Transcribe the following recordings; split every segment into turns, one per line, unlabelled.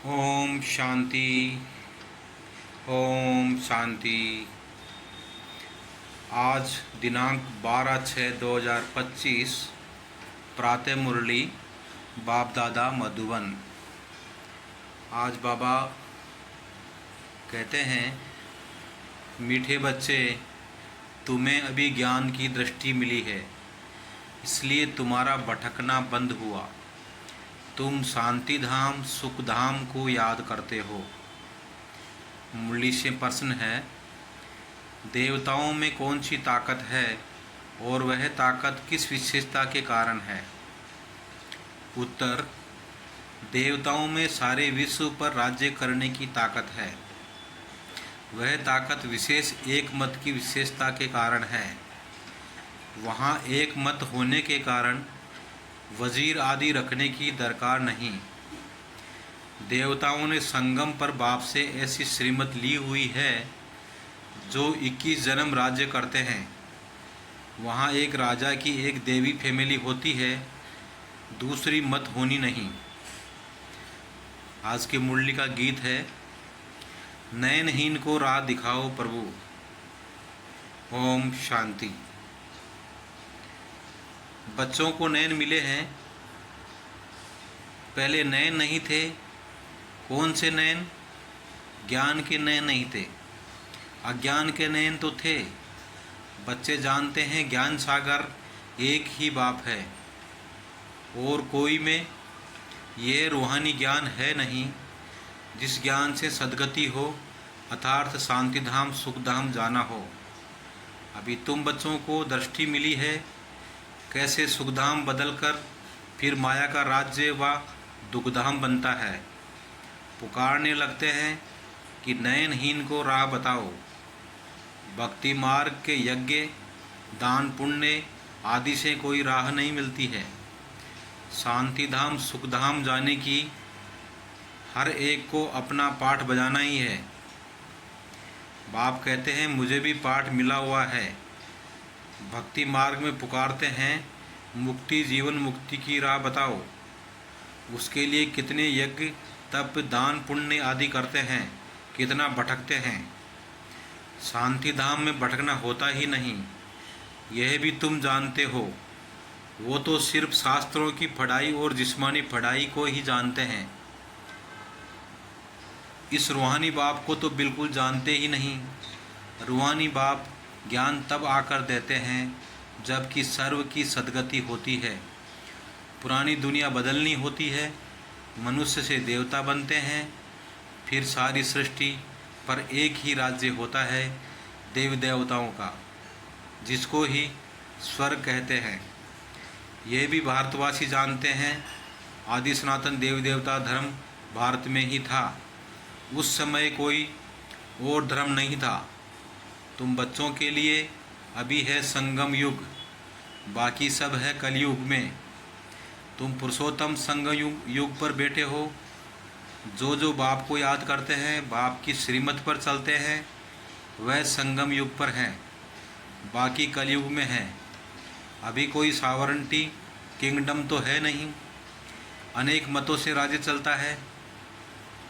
ओम शांति। ओम शांति। आज दिनांक 12/6/2025 प्रातः मुरली बाप दादा मधुबन। आज बाबा कहते हैं, मीठे बच्चे, तुम्हें अभी ज्ञान की दृष्टि मिली है, इसलिए तुम्हारा भटकना बंद हुआ। तुम शांति धाम सुख धाम को याद करते हो। मुरली से प्रश्न है, देवताओं में कौन सी ताकत है और वह ताकत किस विशेषता के कारण है? उत्तर, देवताओं में सारे विश्व पर राज्य करने की ताकत है। वह ताकत विशेष एक मत की विशेषता के कारण है। वहाँ एक मत होने के कारण वजीर आदि रखने की दरकार नहीं। देवताओं ने संगम पर बाप से ऐसी श्रीमत ली हुई है जो 21 जन्म राज्य करते हैं। वहाँ एक राजा की एक देवी फैमिली होती है, दूसरी मत होनी नहीं। आज की मुरली का गीत है, नयनहीन को राह दिखाओ प्रभु। ओम शांति। बच्चों को नयन मिले हैं, पहले नयन नहीं थे। कौन से नयन? ज्ञान के नयन नहीं थे, अज्ञान के नयन तो थे। बच्चे जानते हैं ज्ञान सागर एक ही बाप है और कोई में ये रूहानी ज्ञान है नहीं जिस ज्ञान से सद्गति हो, अर्थात शांति धाम सुख धाम जाना हो। अभी तुम बच्चों को दृष्टि मिली है, कैसे सुखधाम बदलकर फिर माया का राज्य व दुखधाम बनता है। पुकारने लगते हैं कि नयनहीन को राह बताओ। भक्ति मार्ग के यज्ञ दान पुण्य आदि से कोई राह नहीं मिलती है। शांति धाम सुख धाम जाने की हर एक को अपना पाठ बजाना ही है। बाप कहते हैं, मुझे भी पाठ मिला हुआ है। भक्ति मार्ग में पुकारते हैं, मुक्ति जीवन मुक्ति की राह बताओ। उसके लिए कितने यज्ञ तप दान पुण्य आदि करते हैं, कितना भटकते हैं। शांति धाम में भटकना होता ही नहीं, यह भी तुम जानते हो। वो तो सिर्फ शास्त्रों की पढ़ाई और जिस्मानी पढ़ाई को ही जानते हैं, इस रूहानी बाप को तो बिल्कुल जानते ही नहीं। रूहानी बाप ज्ञान तब आकर देते हैं जबकि सर्व की सद्गति होती है। पुरानी दुनिया बदलनी होती है, मनुष्य से देवता बनते हैं, फिर सारी सृष्टि पर एक ही राज्य होता है देव देवताओं का, जिसको ही स्वर्ग कहते हैं। ये भी भारतवासी जानते हैं, आदि सनातन देव देवता धर्म भारत में ही था। उस समय कोई और धर्म नहीं था। तुम बच्चों के लिए अभी है संगम युग, बाकी सब है कलयुग में। तुम पुरुषोत्तम संगम युग पर बैठे हो। जो जो बाप को याद करते हैं, बाप की श्रीमत पर चलते हैं, वह संगम युग पर हैं, बाकी कलयुग में हैं। अभी कोई सावरंटी किंगडम तो है नहीं, अनेक मतों से राज्य चलता है।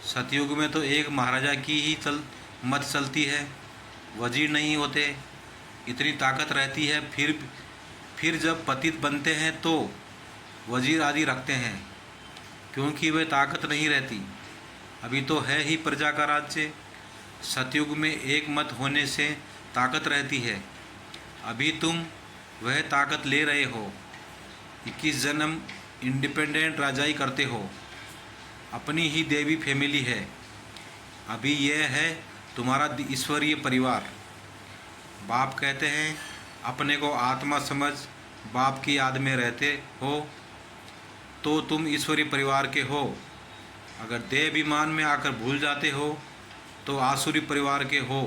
सतयुग में तो एक महाराजा की ही मत चलती है, वजीर नहीं होते। इतनी ताकत रहती है, फिर जब पतित बनते हैं तो वजीर आदि रखते हैं, क्योंकि वह ताकत नहीं रहती। अभी तो है ही प्रजा का राज्य। सतयुग में एक मत होने से ताकत रहती है। अभी तुम वह ताकत ले रहे हो। 21 जन्म इंडिपेंडेंट राजाई करते हो, अपनी ही देवी फैमिली है। अभी यह है तुम्हारा ईश्वरीय परिवार। बाप कहते हैं, अपने को आत्मा समझ बाप की याद में रहते हो तो तुम ईश्वरीय परिवार के हो। अगर देह अभिमान में आकर भूल जाते हो तो आसुरी परिवार के हो।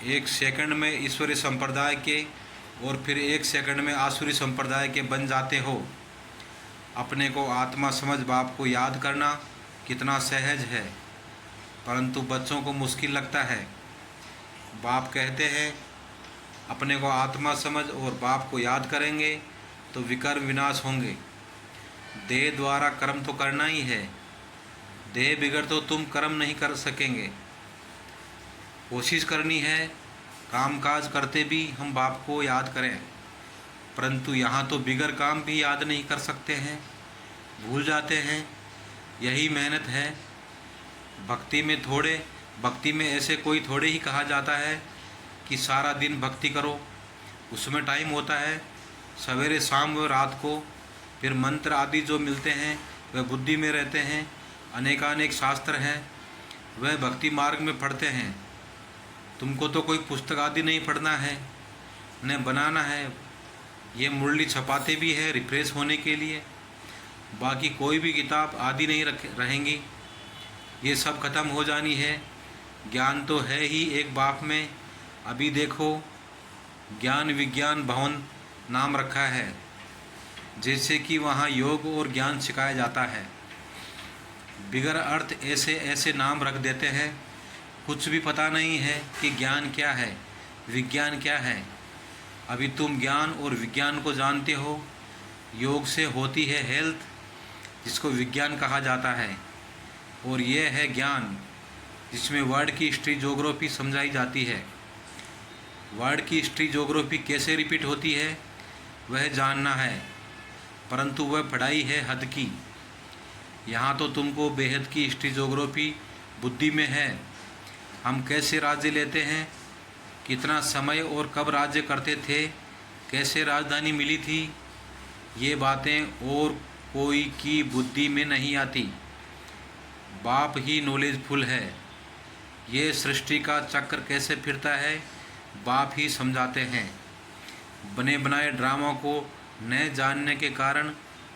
एक सेकंड में ईश्वरीय संप्रदाय के और फिर एक सेकंड में आसुरी संप्रदाय के बन जाते हो। अपने को आत्मा समझ बाप को याद करना कितना सहज है, परंतु बच्चों को मुश्किल लगता है। बाप कहते हैं, अपने को आत्मा समझ और बाप को याद करेंगे तो विकर्म विनाश होंगे। देह द्वारा कर्म तो करना ही है, देह बिगड़ तो तुम कर्म नहीं कर सकेंगे। कोशिश करनी है कामकाज करते भी हम बाप को याद करें, परंतु यहाँ तो बिगड़ काम भी याद नहीं कर सकते हैं, भूल जाते हैं। यही मेहनत है। भक्ति में ऐसे कोई थोड़े ही कहा जाता है कि सारा दिन भक्ति करो। उसमें टाइम होता है, सवेरे शाम व रात को। फिर मंत्र आदि जो मिलते हैं वह बुद्धि में रहते हैं। अनेकानेक शास्त्र हैं, वह भक्ति मार्ग में पढ़ते हैं। तुमको तो कोई पुस्तक आदि नहीं पढ़ना है, न बनाना है। ये मुरली छपाते भी है रिफ्रेश होने के लिए, बाकी कोई भी किताब आदि नहीं रहेंगी। ये सब खत्म हो जानी है। ज्ञान तो है ही एक बाप में। अभी देखो, ज्ञान विज्ञान भवन नाम रखा है, जैसे कि वहाँ योग और ज्ञान सिखाया जाता है। बिगर अर्थ ऐसे ऐसे नाम रख देते हैं, कुछ भी पता नहीं है कि ज्ञान क्या है, विज्ञान क्या है। अभी तुम ज्ञान और विज्ञान को जानते हो। योग से होती है हेल्थ, जिसको विज्ञान कहा जाता है, और यह है ज्ञान, जिसमें वर्ड की हिस्ट्री ज्योग्राफी समझाई जाती है। वर्ड की हिस्ट्री ज्योग्राफी कैसे रिपीट होती है वह जानना है, परंतु वह पढ़ाई है हद की। यहाँ तो तुमको बेहद की हिस्ट्री ज्योग्राफी बुद्धि में है। हम कैसे राज्य लेते हैं, कितना समय और कब राज्य करते थे, कैसे राजधानी मिली थी, ये बातें और कोई की बुद्धि में नहीं आती। बाप ही नॉलेजफुल है। ये सृष्टि का चक्र कैसे फिरता है बाप ही समझाते हैं। बने बनाए ड्रामा को न जानने के कारण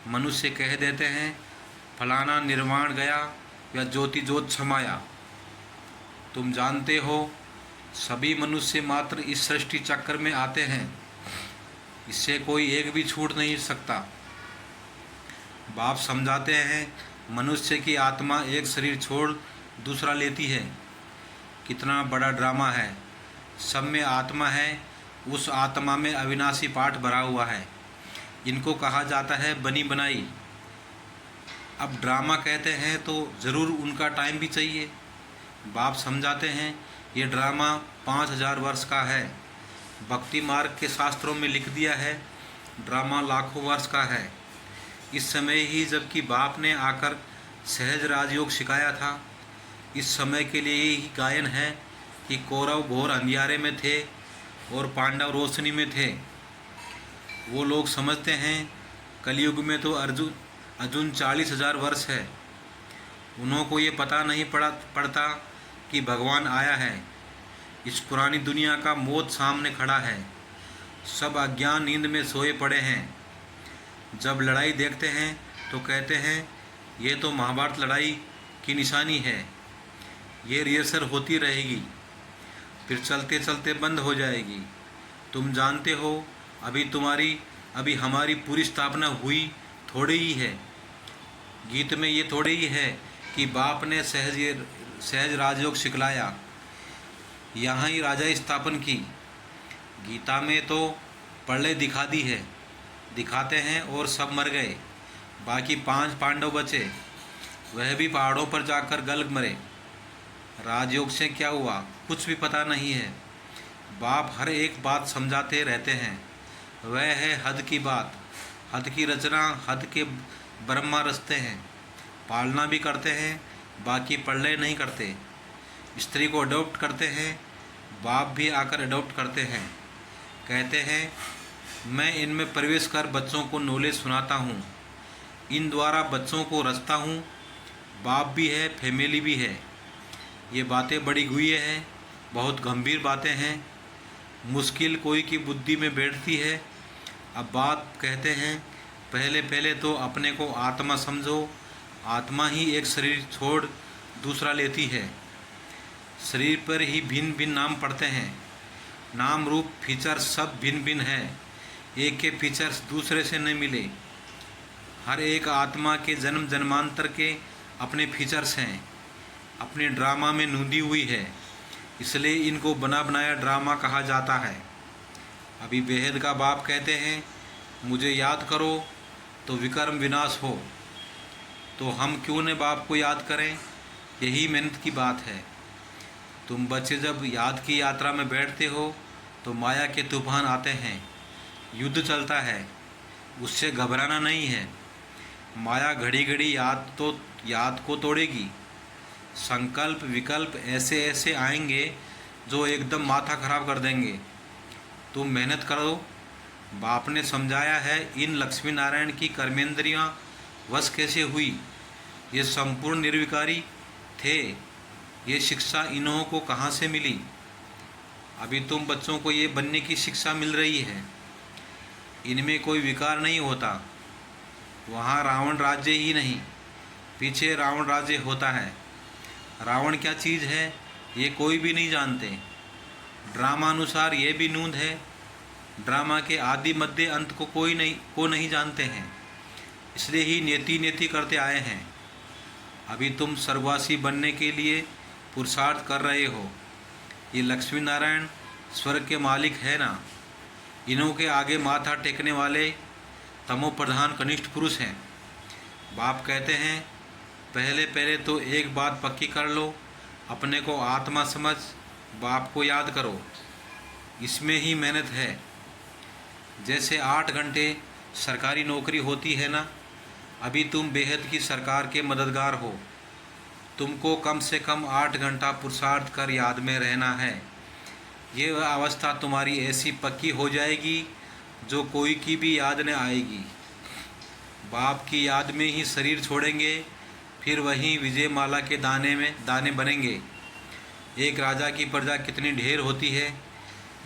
मनुष्य कह देते हैं फलाना निर्वाण गया या ज्योति ज्योत समाया। तुम जानते हो सभी मनुष्य मात्र इस सृष्टि चक्र में आते हैं, इससे कोई एक भी छूट नहीं सकता। बाप समझाते हैं मनुष्य की आत्मा एक शरीर छोड़ दूसरा लेती है। कितना बड़ा ड्रामा है। सब में आत्मा है, उस आत्मा में अविनाशी पाठ भरा हुआ है। इनको कहा जाता है बनी बनाई। अब ड्रामा कहते हैं तो ज़रूर उनका टाइम भी चाहिए। बाप समझाते हैं ये ड्रामा 5000 वर्ष का है। भक्ति मार्ग के शास्त्रों में लिख दिया है ड्रामा लाखों वर्ष का है। इस समय ही जबकि बाप ने आकर सहज राजयोग सिखाया था, इस समय के लिए ही गायन है कि कौरव घोर अंधियारे में थे और पांडव रोशनी में थे। वो लोग समझते हैं कलयुग में तो अर्जुन 40,000 वर्ष है। उनको ये पता नहीं पड़ता कि भगवान आया है। इस पुरानी दुनिया का मौत सामने खड़ा है। सब अज्ञान नींद में सोए पड़े हैं। जब लड़ाई देखते हैं तो कहते हैं ये तो महाभारत लड़ाई की निशानी है, ये रिहर्सल होती रहेगी, फिर चलते चलते बंद हो जाएगी। तुम जानते हो अभी हमारी पूरी स्थापना हुई थोड़ी ही है। गीत में ये थोड़ी ही है कि बाप ने सहज राजयोग सिखलाया, यहाँ ही राजा स्थापन की। गीता में तो प्रलय दिखा दी है, दिखाते हैं और सब मर गए, बाकी 5 पांडव बचे, वह भी पहाड़ों पर जाकर गल मरे। राजयोग से क्या हुआ कुछ भी पता नहीं है। बाप हर एक बात समझाते रहते हैं, वह है हद की बात। हद की रचना हद के ब्रह्मा रचते हैं, पालना भी करते हैं, बाकी प्रलय नहीं करते। स्त्री को अडॉप्ट करते हैं, बाप भी आकर अडॉप्ट करते हैं। कहते हैं मैं इनमें प्रवेश कर बच्चों को नॉलेज सुनाता हूँ, इन द्वारा बच्चों को रचता हूँ। बाप भी है, फैमिली भी है। ये बातें बड़ी गुह्य हैं, बहुत गंभीर बातें हैं, मुश्किल कोई की बुद्धि में बैठती है। अब बात कहते हैं पहले तो अपने को आत्मा समझो। आत्मा ही एक शरीर छोड़ दूसरा लेती है। शरीर पर ही भिन्न भिन्न नाम पड़ते हैं। नाम रूप फीचर सब भिन्न भिन्न है, एक के फीचर्स दूसरे से नहीं मिले। हर एक आत्मा के जन्म जन्मांतर के अपने फीचर्स हैं, अपने ड्रामा में नूंदी हुई है, इसलिए इनको बना बनाया ड्रामा कहा जाता है। अभी बेहद का बाप कहते हैं मुझे याद करो तो विकर्म विनाश हो। तो हम क्यों न बाप को याद करें। यही मेहनत की बात है। तुम बच्चे जब याद की यात्रा में बैठते हो तो माया के तूफान आते हैं, युद्ध चलता है, उससे घबराना नहीं है। माया घड़ी घड़ी याद को तोड़ेगी। संकल्प विकल्प ऐसे ऐसे आएंगे जो एकदम माथा खराब कर देंगे। तुम मेहनत करो। बाप ने समझाया है इन लक्ष्मी नारायण की कर्मेंद्रियां वश कैसे हुई। ये संपूर्ण निर्विकारी थे। ये शिक्षा इन्हों को कहाँ से मिली। अभी तुम बच्चों को ये बनने की शिक्षा मिल रही है। इनमें कोई विकार नहीं होता। वहाँ रावण राज्य ही नहीं, पीछे रावण राज्य होता है। रावण क्या चीज़ है ये कोई भी नहीं जानते। ड्रामा अनुसार ये भी नूंद है। ड्रामा के आदि मध्य अंत को नहीं जानते हैं, इसलिए ही नेति नेति करते आए हैं। अभी तुम स्वर्गवासी बनने के लिए पुरुषार्थ कर रहे हो। ये लक्ष्मी नारायण स्वर्ग के मालिक है ना। इन्हों के आगे माथा टेकने वाले तमो प्रधान कनिष्ठ पुरुष हैं। बाप कहते हैं पहले पहले तो एक बात पक्की कर लो, अपने को आत्मा समझ, बाप को याद करो। इसमें ही मेहनत है। जैसे 8 घंटे सरकारी नौकरी होती है ना, अभी तुम बेहद की सरकार के मददगार हो। तुमको कम से कम 8 घंटा पुरुषार्थ कर याद में रहना है। ये वह अवस्था तुम्हारी ऐसी पक्की हो जाएगी जो कोई की भी याद न आएगी। बाप की याद में ही शरीर छोड़ेंगे, फिर वहीं विजय माला के दाने बनेंगे। एक राजा की प्रजा कितनी ढेर होती है,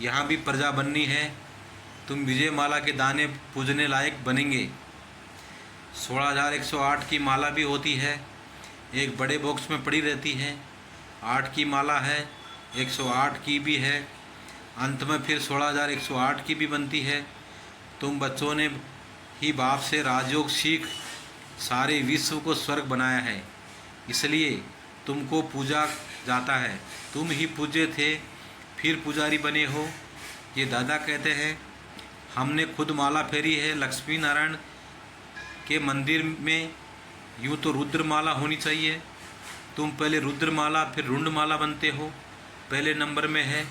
यहाँ भी प्रजा बननी है। तुम विजय माला के दाने पूजने लायक बनेंगे। 16,108 की माला भी होती है, एक बड़े बॉक्स में पड़ी रहती है। 8 की माला है, 108 की भी है, अंत में फिर 16,108 की भी बनती है। तुम बच्चों ने ही बाप से राजयोग सीख सारे विश्व को स्वर्ग बनाया है, इसलिए तुमको पूजा जाता है। तुम ही पूज्य थे, फिर पुजारी बने हो। ये दादा कहते हैं हमने खुद माला फेरी है लक्ष्मी नारायण के मंदिर में। यूँ तो रुद्रमाला होनी चाहिए। तुम पहले रुद्रमाला फिर रुंडमाला बनते हो। पहले नंबर में है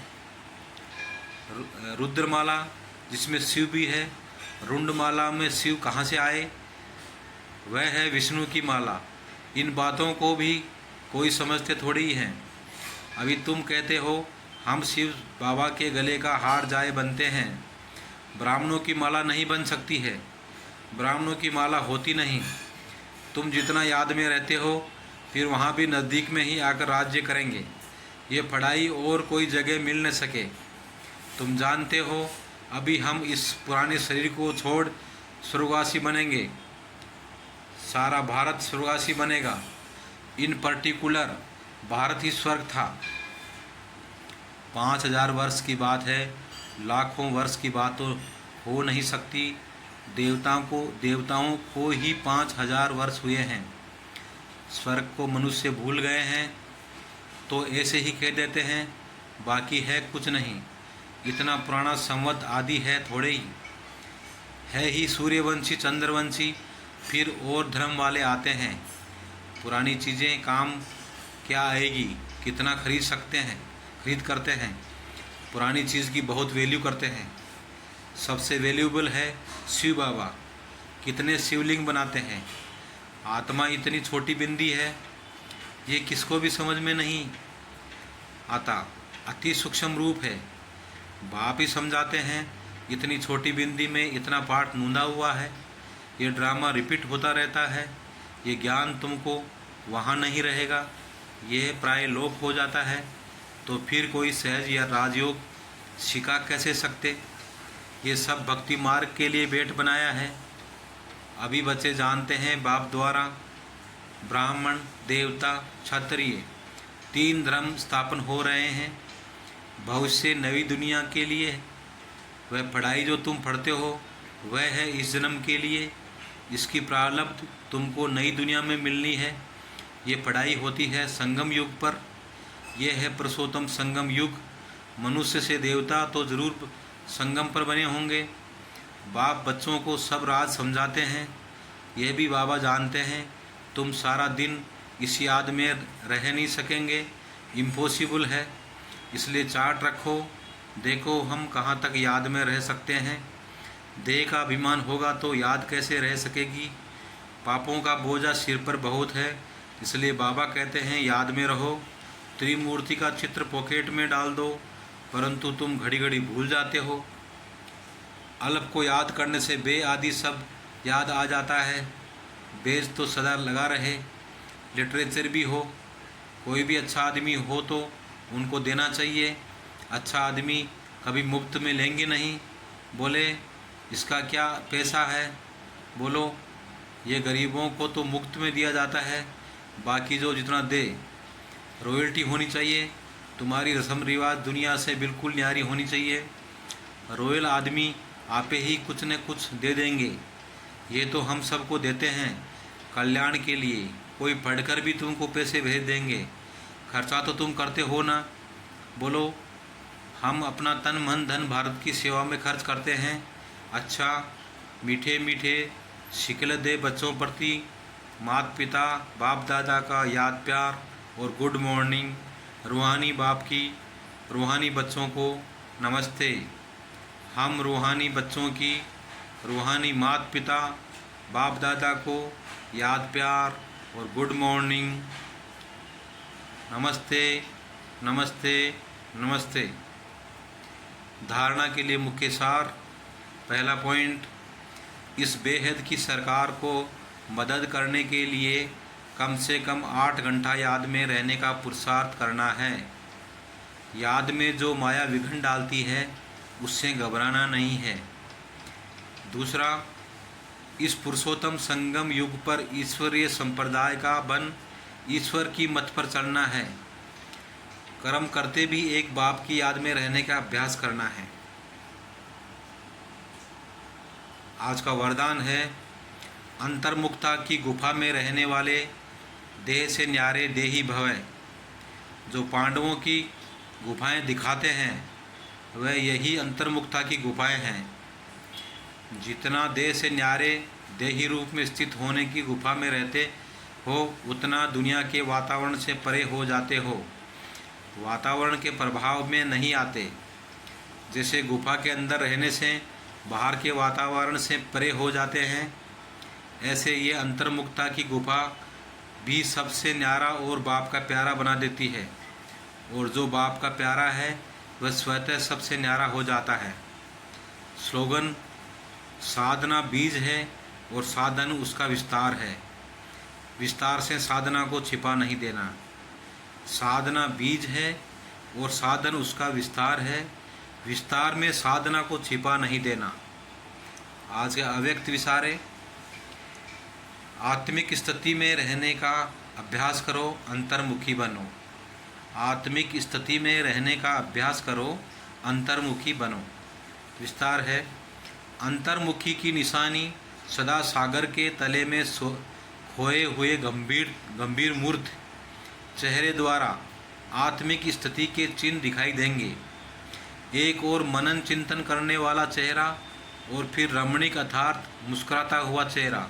रुद्रमाला जिसमें शिव भी है। रुंडमाला में शिव कहाँ से आए, वह है विष्णु की माला। इन बातों को भी कोई समझते थोड़ी ही हैं। अभी तुम कहते हो हम शिव बाबा के गले का हार जाए बनते हैं। ब्राह्मणों की माला नहीं बन सकती है, ब्राह्मणों की माला होती नहीं। तुम जितना याद में रहते हो फिर वहाँ भी नज़दीक में ही आकर राज्य करेंगे। ये पढ़ाई और कोई जगह मिल न सके। तुम जानते हो अभी हम इस पुराने शरीर को छोड़ स्वर्गवासी बनेंगे। सारा भारत स्वर्गवासी बनेगा। इन पर्टिकुलर भारत ही स्वर्ग था। 5,000 वर्ष की बात है, लाखों वर्ष की बात तो हो नहीं सकती। देवताओं को ही 5,000 वर्ष हुए हैं। स्वर्ग को मनुष्य भूल गए हैं तो ऐसे ही कह देते हैं, बाकी है कुछ नहीं। इतना पुराना संवत आदि है थोड़े ही, है ही सूर्यवंशी चंद्रवंशी, फिर और धर्म वाले आते हैं। पुरानी चीज़ें काम क्या आएगी, कितना खरीद करते हैं। पुरानी चीज़ की बहुत वैल्यू करते हैं। सबसे वैल्यूबल है शिव बाबा। कितने शिवलिंग बनाते हैं। आत्मा इतनी छोटी बिंदी है, ये किसको भी समझ में नहीं आता। अति सूक्ष्म रूप है। बाप ही समझाते हैं इतनी छोटी बिंदी में इतना पाठ नूंदा हुआ है। ये ड्रामा रिपीट होता रहता है। ये ज्ञान तुमको वहाँ नहीं रहेगा, यह प्राय लोप हो जाता है। तो फिर कोई सहज या राजयोग सिखा कैसे सकते। ये सब भक्ति मार्ग के लिए बेट बनाया है। अभी बच्चे जानते हैं बाप द्वारा ब्राह्मण, देवता, क्षत्रिय 3 धर्म स्थापन हो रहे हैं भविष्य नई दुनिया के लिए। वह पढ़ाई जो तुम पढ़ते हो वह है इस जन्म के लिए। इसकी प्रारब्ध तुमको नई दुनिया में मिलनी है। ये पढ़ाई होती है संगम युग पर। यह है पुरुषोत्तम संगम युग। मनुष्य से देवता तो जरूर संगम पर बने होंगे। बाप बच्चों को सब राज समझाते हैं। यह भी बाबा जानते हैं तुम सारा दिन इस याद में रह नहीं सकेंगे, इम्पॉसिबल है। इसलिए चार्ट रखो, देखो हम कहाँ तक याद में रह सकते हैं। देह का अभिमान होगा तो याद कैसे रह सकेगी। पापों का बोझा सिर पर बहुत है, इसलिए बाबा कहते हैं याद में रहो। त्रिमूर्ति का चित्र पॉकेट में डाल दो, परंतु तुम घड़ी घड़ी भूल जाते हो। अल्प को याद करने से बे आदि सब याद आ जाता है। बेज तो सदा लगा रहे। लिटरेचर भी हो, कोई भी अच्छा आदमी हो तो उनको देना चाहिए। अच्छा आदमी कभी मुफ्त में लेंगे नहीं। बोले इसका क्या पैसा है, बोलो ये गरीबों को तो मुफ्त में दिया जाता है, बाकी जो जितना दे। रॉयल्टी होनी चाहिए। तुम्हारी रस्म रिवाज दुनिया से बिल्कुल न्यारी होनी चाहिए। रॉयल आदमी आपे ही कुछ न कुछ दे देंगे। ये तो हम सबको देते हैं कल्याण के लिए। कोई पढ़कर भी तुमको पैसे भेज देंगे। खर्चा तो तुम करते हो ना। बोलो हम अपना तन मन धन भारत की सेवा में खर्च करते हैं। अच्छा मीठे मीठे शिकल दे बच्चों प्रति माता पिता बाप दादा का याद प्यार और गुड मॉर्निंग। रूहानी बाप की रूहानी बच्चों को नमस्ते। हम रूहानी बच्चों की रूहानी माता पिता बाप दादा को याद प्यार और गुड मॉर्निंग। नमस्ते नमस्ते नमस्ते। धारणा के लिए मुख्य सार। पहला पॉइंट, इस बेहद की सरकार को मदद करने के लिए कम से कम 8 घंटा याद में रहने का पुरुषार्थ करना है। याद में जो माया विघ्न डालती है उससे घबराना नहीं है। दूसरा, इस पुरुषोत्तम संगम युग पर ईश्वरीय संप्रदाय का बन ईश्वर की मत पर चलना है। कर्म करते भी एक बाप की याद में रहने का अभ्यास करना है। आज का वरदान है, अंतर्मुक्ता की गुफा में रहने वाले देह से न्यारे देही भवै। जो पांडवों की गुफाएं दिखाते हैं वह यही अंतर्मुक्ता की गुफाएं हैं। जितना देह से न्यारे देही रूप में स्थित होने की गुफा में रहते हो उतना दुनिया के वातावरण से परे हो जाते हो। वातावरण के प्रभाव में नहीं आते। जैसे गुफा के अंदर रहने से बाहर के वातावरण से परे हो जाते हैं, ऐसे ये अंतर्मुक्ता की गुफा भी सबसे न्यारा और बाप का प्यारा बना देती है। और जो बाप का प्यारा है वह स्वतः सबसे न्यारा हो जाता है। स्लोगन, साधना बीज है और साधन उसका विस्तार है। विस्तार से साधना को छिपा नहीं देना। साधना बीज है और साधन उसका विस्तार है। विस्तार में साधना को छिपा नहीं देना। आज के अव्यक्त विचारे, आत्मिक स्थिति में रहने का अभ्यास करो, अंतर्मुखी बनो। आत्मिक स्थिति में रहने का अभ्यास करो, अंतर्मुखी बनो। विस्तार है, अंतर्मुखी की निशानी सदा सागर के तले में खोए हुए गंभीर मूर्त चेहरे द्वारा आत्मिक स्थिति के चिन्ह दिखाई देंगे। एक और मनन चिंतन करने वाला चेहरा और फिर रमणीक अर्थात मुस्कुराता हुआ चेहरा,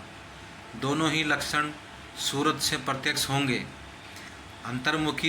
दोनों ही लक्षण सूरत से प्रत्यक्ष होंगे। अंतर्मुखी